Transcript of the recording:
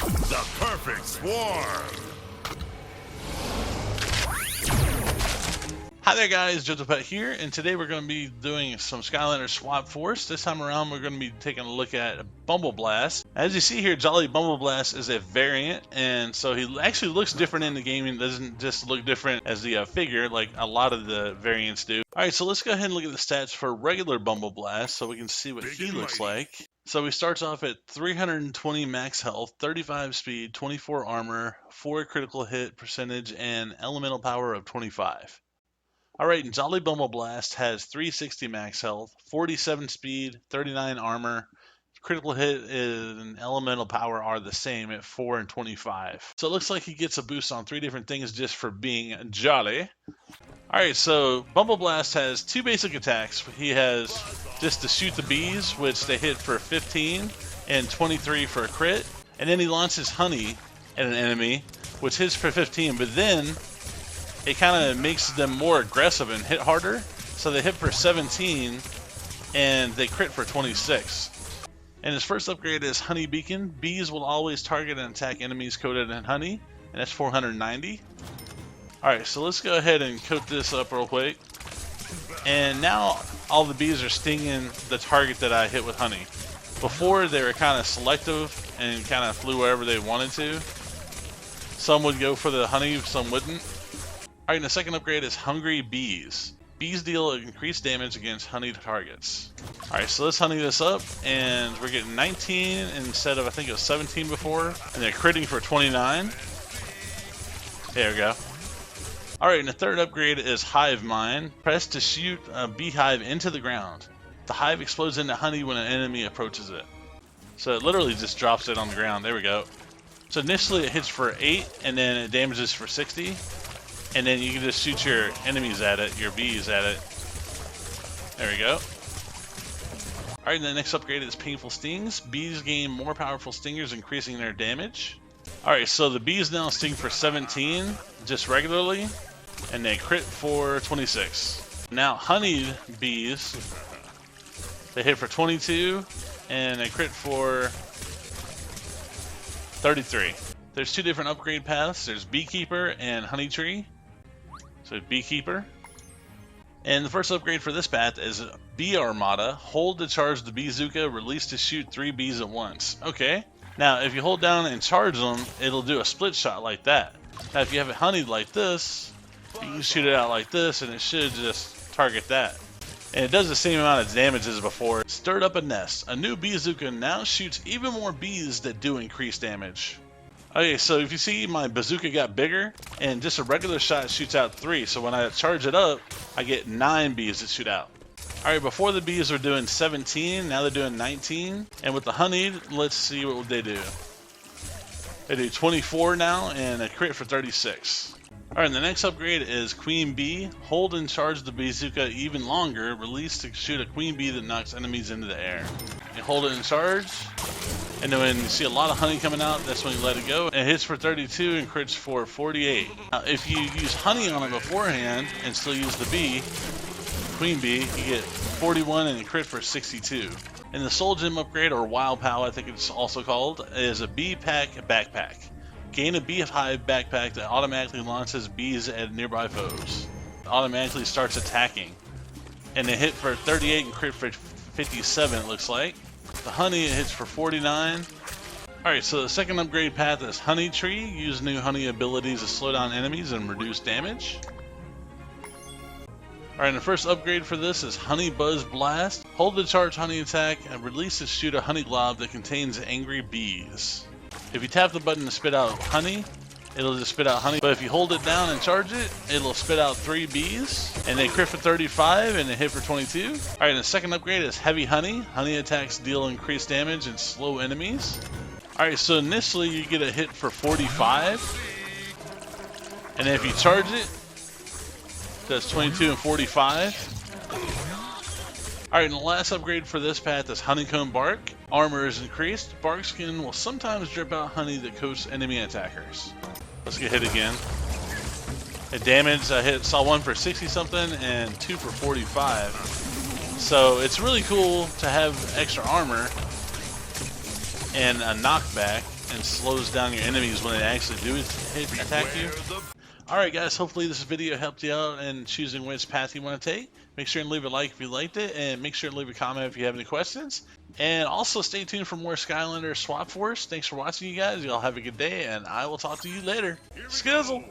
The perfect swarm. Hi there guys, JoJoPet here, and today we're going to be doing some Skylanders Swap Force. This time around we're going to be taking a look at Bumble Blast. As you see here, Jolly Bumble Blast is a variant, and so he actually looks different in the game and doesn't just look different as the figure like a lot of the variants do. Alright, so let's go ahead and look at the stats for regular Bumble Blast so we can see what he looks like. So he starts off at 320 max health, 35 speed, 24 armor, 4 critical hit percentage, and elemental power of 25. Alright, and Jolly Bumble Blast has 360 max health, 47 speed, 39 armor, critical hit and elemental power are the same at 4 and 25. So it looks like he gets a boost on 3 different things just for being jolly. Alright, so Bumble Blast has 2 basic attacks. He has just to shoot the bees, which they hit for 15 and 23 for a crit. And then he launches Honey at an enemy, which hits for 15, but then it kind of makes them more aggressive and hit harder. So they hit for 17 and they crit for 26. And his first upgrade is Honey Beacon. Bees will always target and attack enemies coated in honey, and that's 490. Alright, so let's go ahead and coat this up real quick. And now all the bees are stinging the target that I hit with honey. Before they were kind of selective and kind of flew wherever they wanted to. Some would go for the honey, some wouldn't. Alright, and the second upgrade is Hungry Bees. Bees deal increased damage against honeyed targets. Alright, so let's honey this up, and we're getting 19 instead of I think it was 17 before, and they're critting for 29. There we go. Alright, and the third upgrade is Hive Mine. Press to shoot a beehive into the ground. The hive explodes into honey when an enemy approaches it. So it literally just drops it on the ground. There we go. So initially it hits for 8, and then it damages for 60. And then you can just shoot your enemies at it, your bees at it. There we go. Alright, and the next upgrade is Painful Stings. Bees gain more powerful stingers, increasing their damage. Alright, so the bees now sting for 17, just regularly, and they crit for 26. Now, honeyed bees, they hit for 22, and they crit for 33. There's 2 different upgrade paths. There's Beekeeper and Honey Tree. So Beekeeper. And the first upgrade for this path is Bee Armada. Hold to charge the Beezooka, release to shoot 3 bees at once. Okay. Now if you hold down and charge them, it'll do a split shot like that. Now if you have it honeyed like this, you can shoot it out like this and it should just target that. And it does the same amount of damage as before. Stirred up a nest. A new Beezooka now shoots even more bees that do increase damage. Okay, so if you see my bazooka got bigger, and just a regular shot shoots out 3, so when I charge it up, I get 9 bees that shoot out. Alright, before the bees were doing 17, now they're doing 19, and with the honeyed, let's see what they do. They do 24 now, and a crit for 36. Alright, the next upgrade is Queen Bee. Hold and charge the bazooka even longer, release to shoot a queen bee that knocks enemies into the air. You hold it in charge. And then when you see a lot of honey coming out, that's when you let it go. It hits for 32 and crits for 48. Now, if you use honey on it beforehand and still use the bee, queen bee, you get 41 and a crit for 62. And the Soul Gem upgrade, or Wild Pow, I think it's also called, is a Bee Pack Backpack. Gain a beehive backpack that automatically launches bees at nearby foes. It automatically starts attacking. And it hit for 38 and crit for 57, it looks like. The honey, it hits for 49. Alright, so the second upgrade path is Honey Tree. Use new honey abilities to slow down enemies and reduce damage. Alright, and the first upgrade for this is Honey Buzz Blast. Hold the charge honey attack and release to shoot a honey glob that contains angry bees. If you tap the button to spit out honey, it'll just spit out honey. But if you hold it down and charge it, it'll spit out 3 bees. And they crit for 35 and they hit for 22. Alright, and the second upgrade is Heavy Honey. Honey attacks deal increased damage and slow enemies. Alright, so initially you get a hit for 45. And if you charge it, that's 22 and 45. Alright, and the last upgrade for this path is Honeycomb Bark. Armor is increased. Bark skin will sometimes drip out honey that coats enemy attackers. Let's get hit again. The damage, I saw 1 for 60 something and 2 for 45. So it's really cool to have extra armor and a knockback and slows down your enemies when they actually do attack you. Alright guys, hopefully this video helped you out in choosing which path you want to take. Make sure and leave a like if you liked it, and make sure to leave a comment if you have any questions. And also stay tuned for more Skylanders Swap Force. Thanks for watching, you guys. Y'all have a good day, and I will talk to you later. Skizzle!